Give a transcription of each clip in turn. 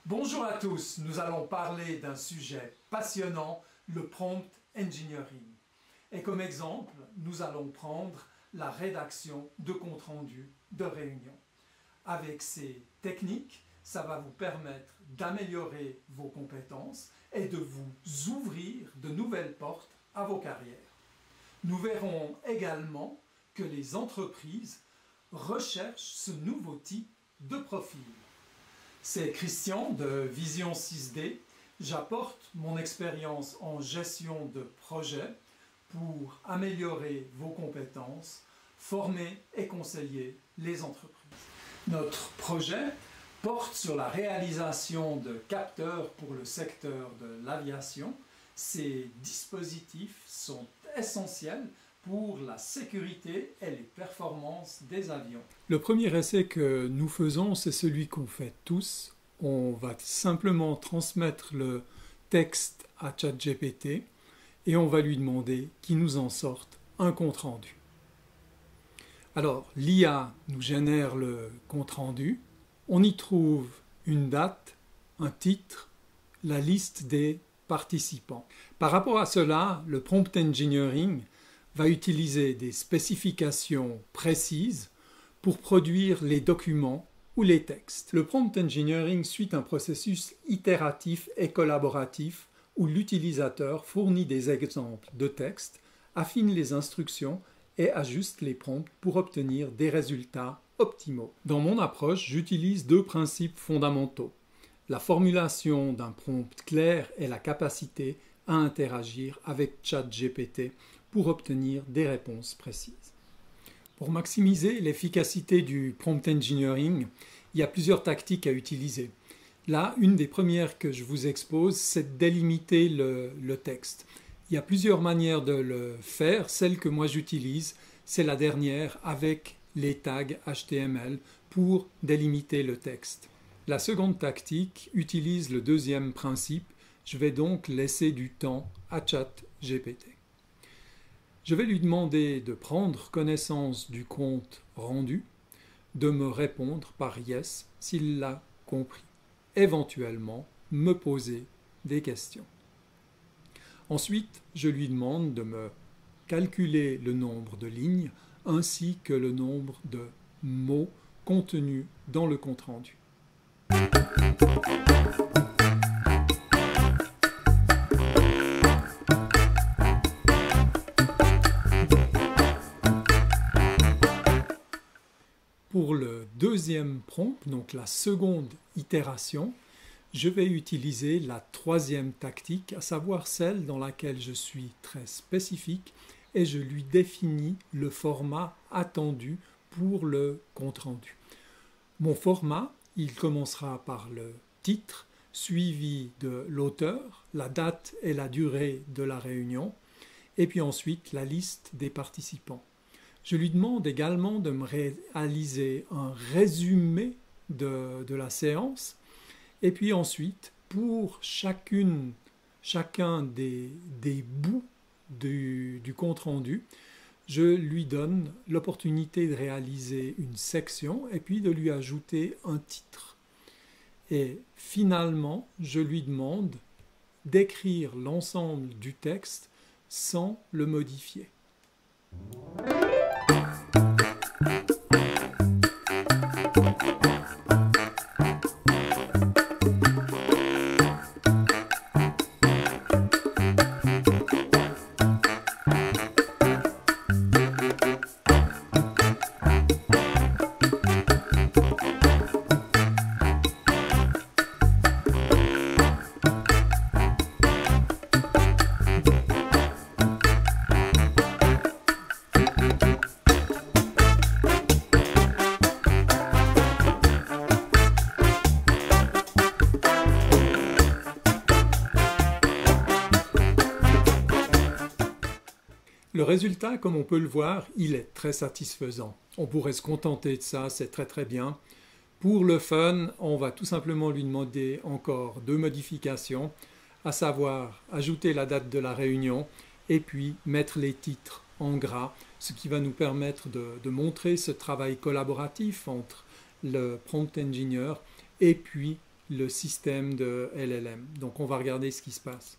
Bonjour à tous, nous allons parler d'un sujet passionnant, le prompt engineering. Et comme exemple, nous allons prendre la rédaction de comptes rendus de réunion. Avec ces techniques, ça va vous permettre d'améliorer vos compétences et de vous ouvrir de nouvelles portes à vos carrières. Nous verrons également que les entreprises recherchent ce nouveau type de profil. C'est Christian de Vision 6D. J'apporte mon expérience en gestion de projet pour améliorer vos compétences, former et conseiller les entreprises. Notre projet porte sur la réalisation de capteurs pour le secteur de l'aviation. Ces dispositifs sont essentiels pour la sécurité et les performances des avions. Le premier essai que nous faisons, c'est celui qu'on fait tous. On va simplement transmettre le texte à ChatGPT et on va lui demander qu'il nous en sorte un compte-rendu. Alors, l'IA nous génère le compte-rendu. On y trouve une date, un titre, la liste des participants. Par rapport à cela, le prompt engineering va utiliser des spécifications précises pour produire les documents ou les textes. Le prompt engineering suit un processus itératif et collaboratif où l'utilisateur fournit des exemples de textes, affine les instructions et ajuste les prompts pour obtenir des résultats optimaux. Dans mon approche, j'utilise deux principes fondamentaux: la formulation d'un prompt clair et la capacité à interagir avec ChatGPT pour obtenir des réponses précises. Pour maximiser l'efficacité du prompt engineering, il y a plusieurs tactiques à utiliser. Là, une des premières que je vous expose, c'est de délimiter le texte. Il y a plusieurs manières de le faire. Celle que moi j'utilise, c'est la dernière avec les tags HTML pour délimiter le texte. La seconde tactique utilise le deuxième principe. Je vais donc laisser du temps à ChatGPT. Je vais lui demander de prendre connaissance du compte rendu, de me répondre par yes s'il l'a compris, éventuellement me poser des questions. Ensuite, je lui demande de me calculer le nombre de lignes ainsi que le nombre de mots contenus dans le compte rendu. Pour le deuxième prompt, donc la seconde itération, je vais utiliser la troisième tactique, à savoir celle dans laquelle je suis très spécifique et je lui définis le format attendu pour le compte-rendu. Mon format, il commencera par le titre, suivi de l'auteur, la date et la durée de la réunion, et puis ensuite la liste des participants. Je lui demande également de me réaliser un résumé de la séance. Et puis ensuite, pour chacun des bouts du compte-rendu, je lui donne l'opportunité de réaliser une section et puis de lui ajouter un titre. Et finalement, je lui demande d'écrire l'ensemble du texte sans le modifier. Le résultat, comme on peut le voir, il est très satisfaisant. On pourrait se contenter de ça, c'est très très bien. Pour le fun, on va tout simplement lui demander encore deux modifications, à savoir ajouter la date de la réunion et puis mettre les titres en gras, ce qui va nous permettre de montrer ce travail collaboratif entre le prompt engineer et puis le système de LLM. Donc on va regarder ce qui se passe.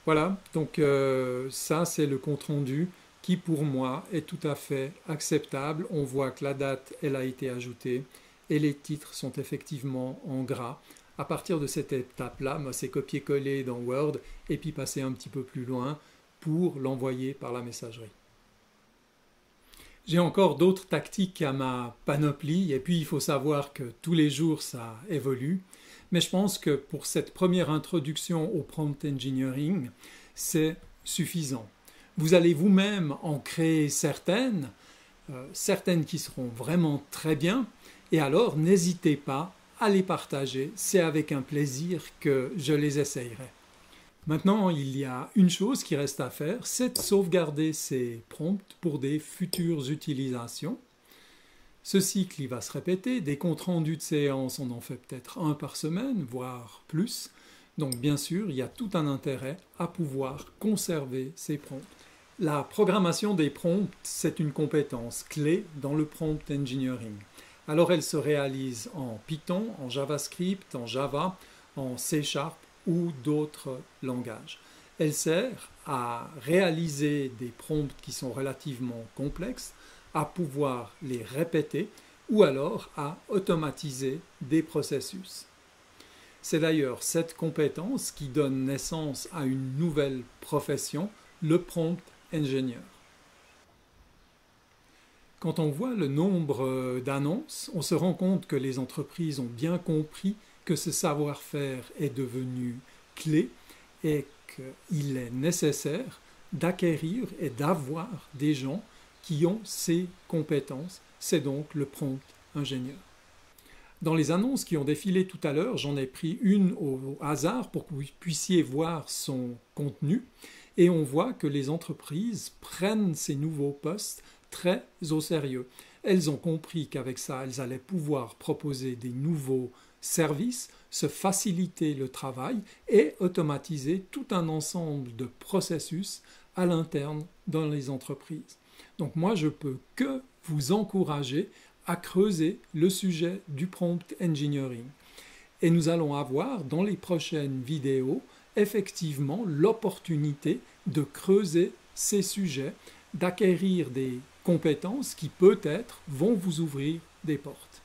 Voilà, donc ça c'est le compte-rendu qui pour moi est tout à fait acceptable. On voit que la date elle a été ajoutée et les titres sont effectivement en gras. À partir de cette étape-là, moi c'est copier-coller dans Word et puis passer un petit peu plus loin pour l'envoyer par la messagerie. J'ai encore d'autres tactiques à ma panoplie et puis il faut savoir que tous les jours ça évolue. Mais je pense que pour cette première introduction au prompt engineering, c'est suffisant. Vous allez vous-même en créer certaines qui seront vraiment très bien, et alors n'hésitez pas à les partager. C'est avec un plaisir que je les essayerai. Maintenant, il y a une chose qui reste à faire, c'est de sauvegarder ces prompts pour des futures utilisations. Ce cycle il va se répéter, des comptes rendus de séance, on en fait peut-être un par semaine, voire plus. Donc bien sûr, il y a tout un intérêt à pouvoir conserver ces prompts. La programmation des prompts, c'est une compétence clé dans le prompt engineering. Alors elle se réalise en Python, en JavaScript, en Java, en C# ou d'autres langages. Elle sert à réaliser des prompts qui sont relativement complexes, à pouvoir les répéter ou alors à automatiser des processus. C'est d'ailleurs cette compétence qui donne naissance à une nouvelle profession, le prompt engineer. Quand on voit le nombre d'annonces, on se rend compte que les entreprises ont bien compris que ce savoir-faire est devenu clé et qu'il est nécessaire d'acquérir et d'avoir des gens qui ont ces compétences, c'est donc le prompt ingénieur. Dans les annonces qui ont défilé tout à l'heure, j'en ai pris une au hasard pour que vous puissiez voir son contenu et on voit que les entreprises prennent ces nouveaux postes très au sérieux. Elles ont compris qu'avec ça, elles allaient pouvoir proposer des nouveaux services, se faciliter le travail et automatiser tout un ensemble de processus à l'interne dans les entreprises. Donc moi, je peux que vous encourager à creuser le sujet du prompt engineering. Et nous allons avoir dans les prochaines vidéos effectivement l'opportunité de creuser ces sujets, d'acquérir des compétences qui peut-être vont vous ouvrir des portes.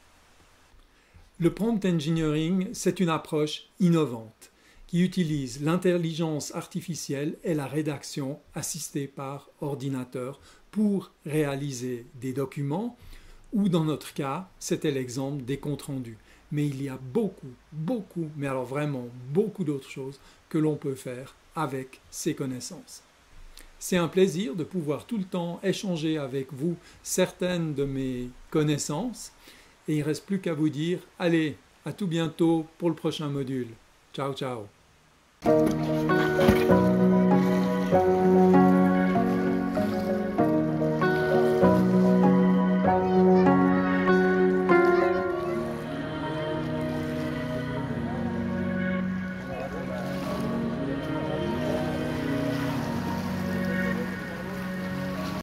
Le prompt engineering, c'est une approche innovante qui utilise l'intelligence artificielle et la rédaction assistée par ordinateur pour réaliser des documents ou dans notre cas, c'était l'exemple des comptes rendus. Mais il y a beaucoup, mais alors vraiment beaucoup d'autres choses que l'on peut faire avec ces connaissances. C'est un plaisir de pouvoir tout le temps échanger avec vous certaines de mes connaissances et il ne reste plus qu'à vous dire, allez, à tout bientôt pour le prochain module. Ciao, ciao.